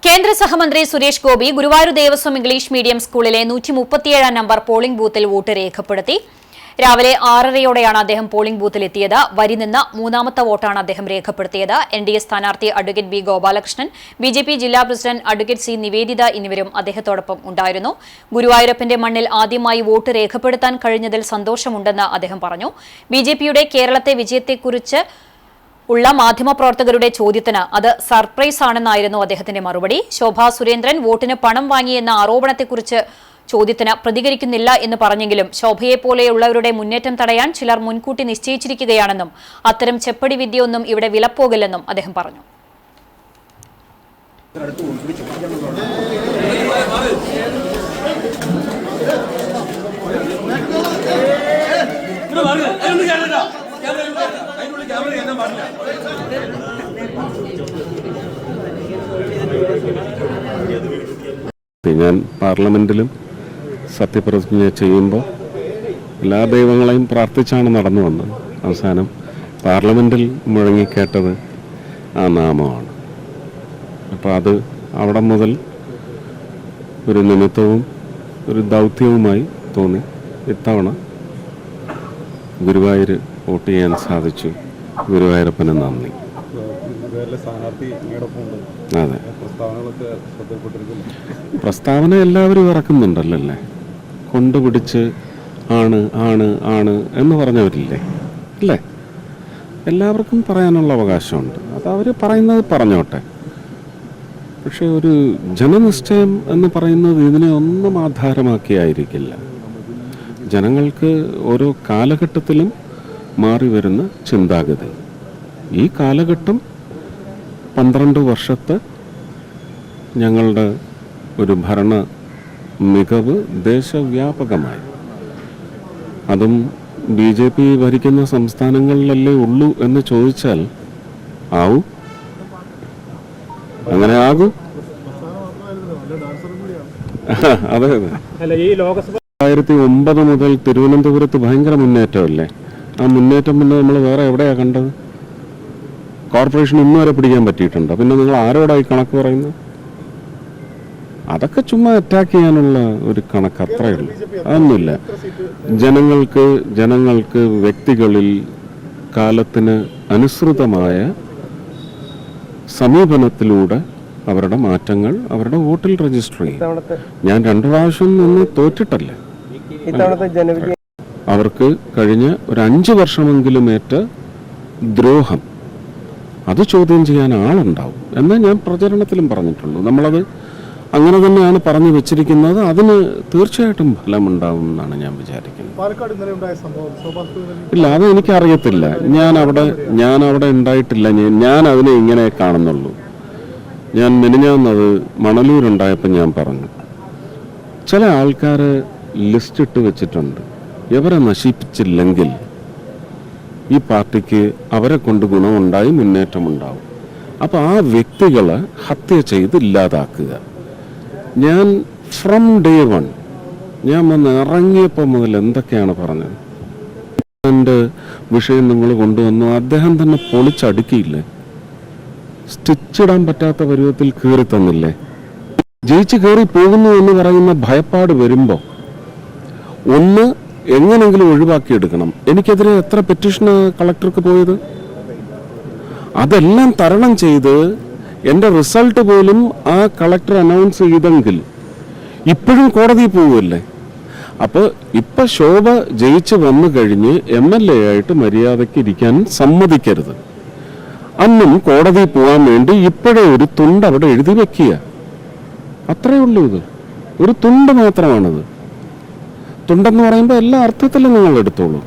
കേന്ദ്ര സഹമന്ത്രി Suresh Gopi Guruvayur Devaswom English medium സ്കൂളിലെ 137 നമ്പർ പോളിംഗ് ബൂത്തിൽ വോട്ട് രേഖപ്പെടുത്തി. രാവിലെ 6:30യോടെയാണ് അദ്ദേഹം പോളിംഗ് ബൂത്തിലെത്തിയത്. വരി നിന്ന് മൂന്നാമത്തെ വോട്ടാണ് അദ്ദേഹം രേഖപ്പെടുത്തിയത്. NDA സ്ഥാനാർത്ഥി അഡ്വക്കേറ്റ് ബി ഗോപാലകൃഷ്ണൻ, BJP ജില്ലാ പ്രസിഡന്റ് അഡ്വക്കേറ്റ് സി നിവേദിത എന്നിവരും അദ്ദേഹത്തോടൊപ്പം ഉണ്ടായിരുന്നു. ഗുരുവായൂരപ്പന്റെ മണ്ണിൽ ആദ്യമായി വോട്ട് രേഖപ്പെടുത്താൻ കഴിഞ്ഞതിൽ സന്തോഷമുണ്ടെന്ന് അദ്ദേഹം പറഞ്ഞു. BJPയുടെ കേരളത്തെ വിജയത്തെക്കുറിച്ച് ഉള്ള മാധ്യമപ്രവർത്തകരുടെ ചോദ്യത്തിന് അത് സർപ്രൈസ് ആണെന്നായിരുന്നു അദ്ദേഹത്തിന്റെ മറുപടി. ശോഭാ സുരേന്ദ്രൻ വോട്ടിന് പണം വാങ്ങിയെന്ന ആരോപണത്തെക്കുറിച്ച് ചോദ്യത്തിന് പ്രതികരിക്കുന്നില്ല എന്ന് പറഞ്ഞെങ്കിലും ശോഭയെപ്പോലെയുള്ളവരുടെ മുന്നേറ്റം തടയാൻ ചിലർ മുൻകൂട്ടി നിശ്ചയിച്ചിരിക്കുകയാണെന്നും അത്തരം ചെപ്പടി വിദ്യയൊന്നും ഇവിടെ വിലപ്പോകില്ലെന്നും അദ്ദേഹം പറഞ്ഞു. ഞാൻ പാർലമെന്റിലും സത്യപ്രതിജ്ഞ ചെയ്യുമ്പോൾ എല്ലാ ദൈവങ്ങളെയും പ്രാർത്ഥിച്ചാണ് നടന്നു വന്നത്. അവസാനം പാർലമെന്റിൽ മുഴങ്ങിക്കേട്ടത് ആ നാമമാണ്. അപ്പോൾ അത് അവിടെ മുതൽ ഒരു നിമിത്തവും ഒരു ദൗത്യവുമായി തോന്നി. ഇത്തവണ ഗുരുവായൂർ വോട്ട് ചെയ്യാൻ സാധിച്ചു. ഗുരുവായൂരപ്പന് നന്ദി. അതെ, പ്രസ്താവന എല്ലാവരും ഇറക്കുന്നുണ്ടല്ലേ. കൊണ്ടുപിടിച്ച് ആണ് ആണ് ആണ് എന്ന് പറഞ്ഞവരില്ലേ അല്ലേ? എല്ലാവർക്കും പറയാനുള്ള അവകാശമുണ്ട്. അത് അവർ പറയുന്നത് പറഞ്ഞോട്ടെ. പക്ഷെ ഒരു ജനനിശ്ചയം എന്ന് പറയുന്നത് ഇതിനെ ഒന്നും ആധാരമാക്കിയായിരിക്കില്ല. ജനങ്ങൾക്ക് ഓരോ കാലഘട്ടത്തിലും മാറി വരുന്ന ചിന്താഗതി. ഈ കാലഘട്ടം 12 വർഷത്തെ ഞങ്ങളുടെ ഒരു ഭരണ മികവ് ദേശവ്യാപകമായി, അതും BJP ഭരിക്കുന്ന സംസ്ഥാനങ്ങളിലല്ലേ ഉള്ളൂ എന്ന് ചോദിച്ചാൽ ആവൂ, അങ്ങനെ ആകൂ. അതെ അതെ, 2009 മുതൽ തിരുവനന്തപുരത്ത് ഭയങ്കര മുന്നേറ്റമല്ലേ? ആ മുന്നേറ്റം പിന്നെ നമ്മൾ വേറെ എവിടെയാണ് കണ്ടത്? കോർപ്പറേഷൻ ഇന്ന് വരെ പിടിക്കാൻ പറ്റിയിട്ടുണ്ട്. പിന്നെ നിങ്ങൾ ആരോടായി കണക്ക് പറയുന്നത്? അതൊക്കെ ചുമ്മാ അറ്റാക്ക് ചെയ്യാനുള്ള ഒരു കണക്ക്, അത്രയേ ഉള്ളൂ. അതൊന്നുമില്ല. ജനങ്ങൾക്ക് വ്യക്തികളിൽ കാലത്തിന് അനുസൃതമായ സമീപനത്തിലൂടെ അവരുടെ മാറ്റങ്ങൾ അവരുടെ വോട്ടിൽ രജിസ്റ്റർ ചെയ്യും. ഞാൻ 2 പ്രാവശ്യം നിന്ന് തോറ്റിട്ടല്ലേ. അവർക്ക് കഴിഞ്ഞ ഒരു 5 വർഷമെങ്കിലും ഏറ്റ ദ്രോഹം അത് ചോദ്യം ചെയ്യാൻ ആളുണ്ടാവും എന്നേ ഞാൻ പ്രചരണത്തിലും പറഞ്ഞിട്ടുള്ളൂ. നമ്മളത് അങ്ങനെ തന്നെയാണ് പറഞ്ഞു വെച്ചിരിക്കുന്നത്. അതിന് തീർച്ചയായിട്ടും ഫലമുണ്ടാവും എന്നാണ് ഞാൻ വിചാരിക്കുന്നത്. ഇല്ല, അത് എനിക്കറിയത്തില്ല. ഞാൻ അവിടെ ഉണ്ടായിട്ടില്ല. ഞാൻ അതിനെ ഇങ്ങനെ കാണുന്നുള്ളൂ. ഞാൻ മെനിഞ്ഞാന്നത് മണലൂരുണ്ടായപ്പോൾ ഞാൻ പറഞ്ഞു, ചില ആൾക്കാർ ലിസ്റ്റ് ഇട്ട് വെച്ചിട്ടുണ്ട്. ഇവരെ നശിപ്പിച്ചില്ലെങ്കിൽ ഈ പാർട്ടിക്ക് അവരെ കൊണ്ട് ഗുണമുണ്ടായി മുന്നേറ്റമുണ്ടാവും. അപ്പോൾ ആ വ്യക്തികളെ ഹത്യ ചെയ്ത് ഇല്ലാതാക്കുക. ഞാൻ ഫ്രം ഡേ 1 ഞാൻ വന്ന് ഇറങ്ങിയപ്പോൾ മുതൽ എന്തൊക്കെയാണ് പറഞ്ഞത്? എൻ്റെ വിഷയം നിങ്ങൾ കൊണ്ടുവന്നു, അദ്ദേഹം തന്നെ പൊളിച്ചടുക്കിയില്ലേ? സ്റ്റിച്ചിടാൻ പറ്റാത്ത പരുവത്തിൽ കയറി തന്നില്ലേ? ജയിച്ച് കയറി പോകുന്നു എന്ന് പറയുന്ന ഭയപ്പാട് വരുമ്പോൾ ഒന്ന് എങ്ങനെങ്കിലും ഒഴിവാക്കിയെടുക്കണം. എനിക്കെതിരെ എത്ര പെറ്റീഷന് കളക്ടർക്ക് പോയത്? അതെല്ലാം തരണം ചെയ്ത് എൻ്റെ റിസൾട്ട് പോലും ആ കളക്ടർ അനൗൺസ് ചെയ്തെങ്കിൽ ഇപ്പോഴും കോടതിയിൽ പോവുമല്ലേ? അപ്പോൾ ഇപ്പം ശോഭ ജയിച്ച് വന്നു കഴിഞ്ഞ് MLA ആയിട്ട് മര്യാദയ്ക്ക് ഇരിക്കാൻ സമ്മതിക്കരുത്. അന്നും കോടതിയിൽ പോകാൻ വേണ്ടി ഇപ്പോഴേ ഒരു തുണ്ട് അവിടെ എഴുതി വെക്കുക. അത്രയേ ഉള്ളൂ. ഇത് ഒരു തുണ്ട് മാത്രമാണത്. തുണ്ടെന്ന് പറയുമ്പോൾ എല്ലാ അർത്ഥത്തിലും നിങ്ങൾ എടുത്തോളൂ.